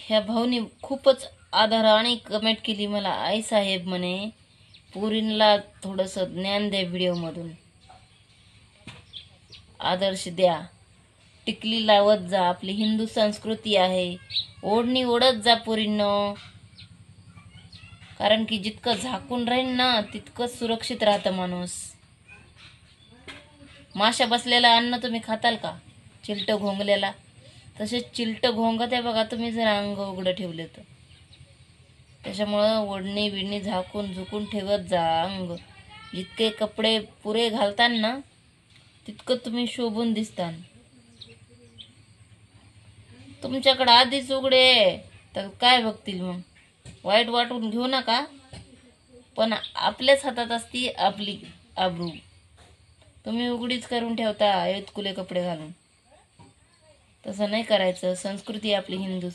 ह्या भाऊनी खूपच आदराने कमेंट केली मला, आई साहेब म्हणे पोरींला थोडंसं ज्ञान द्या, व्हिडिओमधून आदर्श द्या, टिकली लावत जा, आपली हिंदू संस्कृती आहे, ओढणी ओढत जा पोरींनो. कारण की जितकं झाकून राहील ना तितकं सुरक्षित राहतं माणूस. माशा बसलेला अन्न तुम्ही खाताल का? चिलट घोंगलेला. तसेच चिलट घोंगत आहे बघा तुम्ही जर अंग उघडं ठेवले तर. त्याच्यामुळं ओढणी बिडणी झाकून झुकून ठेवत जा अंग. जितके कपडे पुरे घालतान ना तितकं तुम्ही शोभून दिसतान. तुमच्याकडे आधीच उघडे तर काय बघतील मग? वाईट वाटून घेऊ नका, पण आपल्याच हातात असती आपली आबरू. तुम्ही उघडीच करून ठेवता कुले कपडे घालून. तसं नाही करायचं. संस्कृती आपली हिंदू